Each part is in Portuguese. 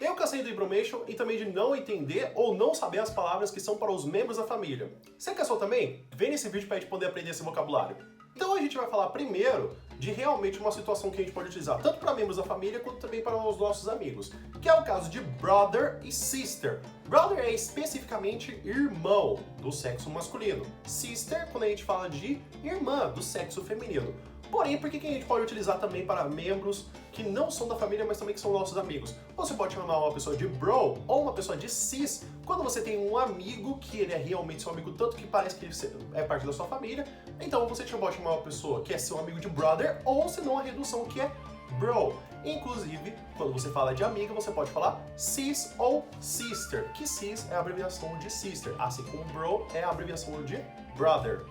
Eu cansei do Ibromation e também de não entender ou não saber as palavras que são para os membros da família. Você cansou também? Vem nesse vídeo para a gente poder aprender esse vocabulário. Então a gente vai falar primeiro de realmente uma situação que a gente pode utilizar tanto para membros da família quanto também para os nossos amigos, que é o caso de brother e sister. Brother é especificamente irmão do sexo masculino. Sister, quando a gente fala de irmã do sexo feminino. Porém, por que a gente pode utilizar também para membros que não são da família, mas também que são nossos amigos? Você pode chamar uma pessoa de bro ou uma pessoa de sis quando você tem um amigo que ele é realmente seu amigo, tanto que parece que ele é parte da sua família. Então você pode chamar uma pessoa que é seu amigo de brother ou se não a redução que é bro. Inclusive, quando você fala de amiga, você pode falar sis ou sister, que sis é a abreviação de sister, assim como bro é a abreviação de brother.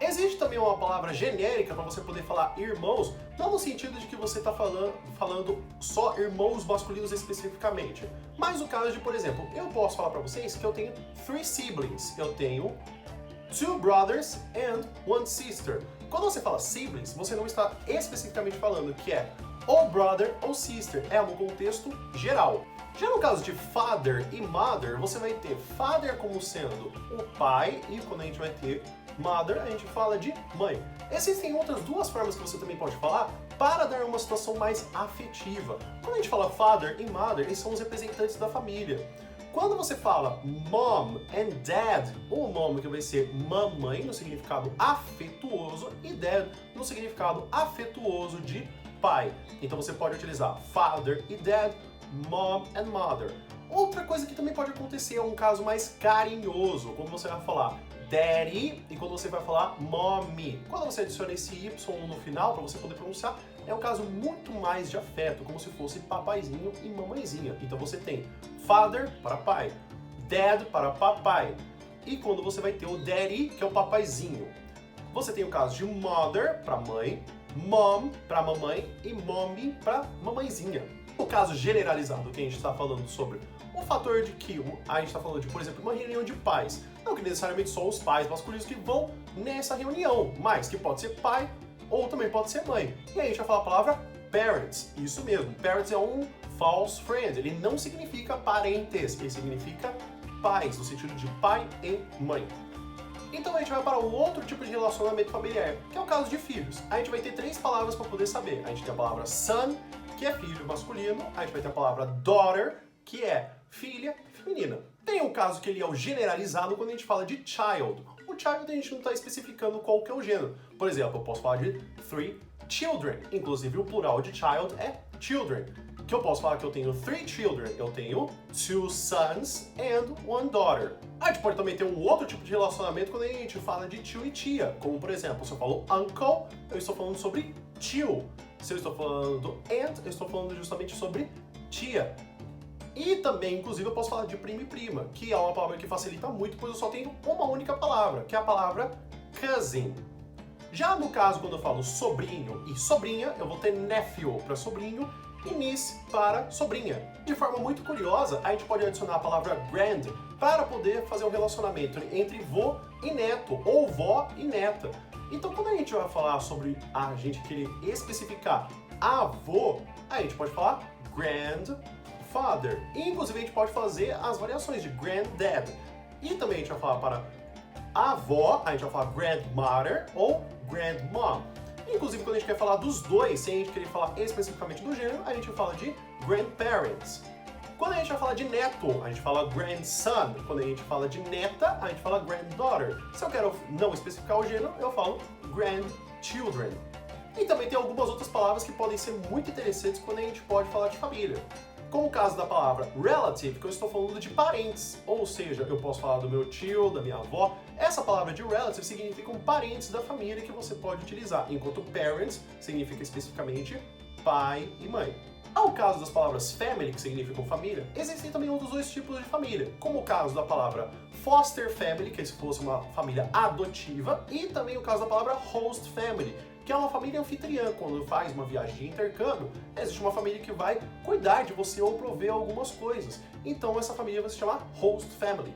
Existe também uma palavra genérica para você poder falar irmãos, não no sentido de que você está falando só irmãos masculinos especificamente, mas no caso de, por exemplo, eu posso falar para vocês que eu tenho 3 siblings, eu tenho 2 brothers and 1 sister. Quando você fala siblings, você não está especificamente falando que é ou brother ou sister, é no contexto geral. Já no caso de father e mother, você vai ter father como sendo o pai, e quando a gente vai ter mother, a gente fala de mãe. Existem outras duas formas que você também pode falar para dar uma situação mais afetiva. Quando a gente fala father e mother, eles são os representantes da família. Quando você fala mom and dad, o mom que vai ser mamãe no significado afetuoso e dad no significado afetuoso de pai. Então você pode utilizar father e dad, mom and mother. Outra coisa que também pode acontecer é um caso mais carinhoso, quando você vai falar daddy e quando você vai falar mommy. Quando você adiciona esse Y no final para você poder pronunciar, é um caso muito mais de afeto, como se fosse papaizinho e mamãezinha. Então você tem father para pai, dad para papai. E quando você vai ter o daddy, que é o papaizinho. Você tem o caso de mother para mãe, mom para mamãe e mommy para mamãezinha. No caso generalizado que a gente está falando sobre o fator de que a gente está falando de, por exemplo, uma reunião de pais. Não que necessariamente só os pais masculinos que vão nessa reunião, mas que pode ser pai ou também pode ser mãe. E aí a gente vai falar a palavra parents. Isso mesmo, parents é um false friend. Ele não significa parentes, ele significa pais, no sentido de pai e mãe. Então a gente vai para um outro tipo de relacionamento familiar, que é o caso de filhos. A gente vai ter 3 palavras para poder saber. A gente tem a palavra son, que é filho masculino. A gente vai ter a palavra daughter, que é filha feminina. Tem um caso que ele é o generalizado quando a gente fala de child. O child a gente não está especificando qual que é o gênero. Por exemplo, eu posso falar de 3 children. Inclusive o plural de child é children. Que eu posso falar que eu tenho 3 children. Eu tenho 2 sons and 1 daughter. A gente pode também ter um outro tipo de relacionamento quando a gente fala de tio e tia. Como por exemplo, se eu falo uncle, eu estou falando sobre tio. Se eu estou falando aunt, eu estou falando justamente sobre tia. E também, inclusive, eu posso falar de primo e prima, que é uma palavra que facilita muito, pois eu só tenho uma única palavra, que é a palavra cousin. Já no caso, quando eu falo sobrinho e sobrinha, eu vou ter nephew para sobrinho e niece para sobrinha. De forma muito curiosa, a gente pode adicionar a palavra grand para poder fazer um relacionamento entre vô e neto, ou vó e neta. Então, quando a gente vai falar sobre a gente querer especificar avô, a gente pode falar grandfather. E, inclusive, a gente pode fazer as variações de granddad. E também a gente vai falar para avó, a gente vai falar grandmother ou grandmom. Inclusive, quando a gente quer falar dos dois, sem a gente querer falar especificamente do gênero, a gente fala de grandparents. Quando a gente vai falar de neto, a gente fala grandson. Quando a gente fala de neta, a gente fala granddaughter. Se eu quero não especificar o gênero, eu falo grandchildren. E também tem algumas outras palavras que podem ser muito interessantes quando a gente pode falar de família. Como o caso da palavra relative, que eu estou falando de parentes. Ou seja, eu posso falar do meu tio, da minha avó. Essa palavra de relative significa parentes da família que você pode utilizar, enquanto parents significa especificamente pai e mãe. Ao caso das palavras family, que significam família, existem também outros 2 tipos de família, como o caso da palavra foster family, que é se fosse uma família adotiva, e também o caso da palavra host family, que é uma família anfitriã. Quando faz uma viagem de intercâmbio, existe uma família que vai cuidar de você ou prover algumas coisas. Então essa família vai se chamar host family.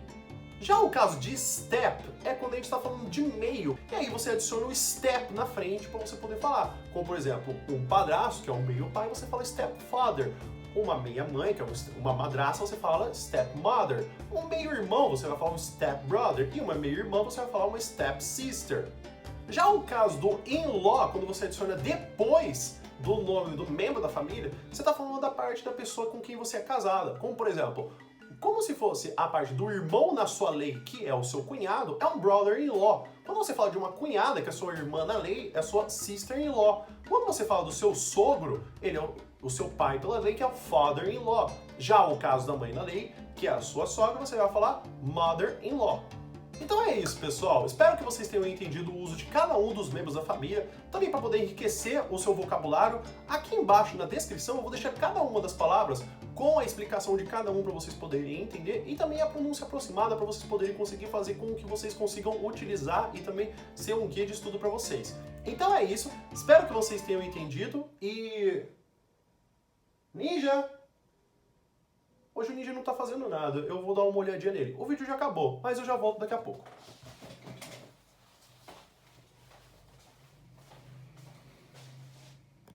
Já o caso de step é quando a gente está falando de meio, e aí você adiciona o step na frente para você poder falar. Como, por exemplo, um padrasto, que é o meio pai, você fala stepfather. Uma meia-mãe, que é uma madrasta, você fala stepmother. Um meio-irmão, você vai falar um stepbrother. E uma meia-irmã, você vai falar uma stepsister. Já o caso do in-law, quando você adiciona depois do nome do membro da família, você está falando da parte da pessoa com quem você é casada. Como, por exemplo, como se fosse a parte do irmão na sua lei, que é o seu cunhado, é um brother-in-law. Quando você fala de uma cunhada, que é sua irmã na lei, é sua sister-in-law. Quando você fala do seu sogro, ele é o seu pai pela lei, que é o father-in-law. Já o caso da mãe na lei, que é a sua sogra, você vai falar mother-in-law. Então é isso, pessoal. Espero que vocês tenham entendido o uso de cada um dos membros da família, também para poder enriquecer o seu vocabulário. Aqui embaixo na descrição eu vou deixar cada uma das palavras com a explicação de cada um para vocês poderem entender e também a pronúncia aproximada para vocês poderem conseguir fazer com que vocês consigam utilizar e também ser um guia de estudo para vocês. Então é isso. Espero que vocês tenham entendido e... Ninja! Hoje o Ninja não tá fazendo nada, eu vou dar uma olhadinha nele. O vídeo já acabou, mas eu já volto daqui a pouco.